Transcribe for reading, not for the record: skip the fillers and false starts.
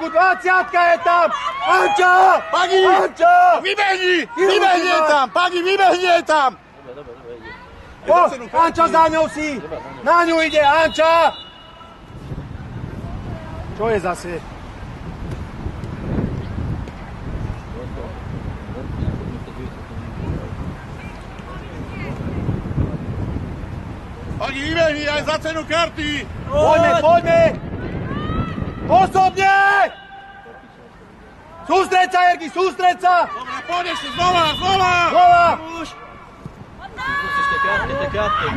Janku, 20 je tam! Anča! Pagi! Anča! Vybehni tam! Pagi, vybehni tam! Anča, za ňou si! Na ňu ide, Anča! Čo je zase? Pagi, vybehni aj za cenu karty! Poďme! Osobne! Sústreď sa, Erky, sústreď sa! Dobre, poď ešte znova! Už! Ešte krátke.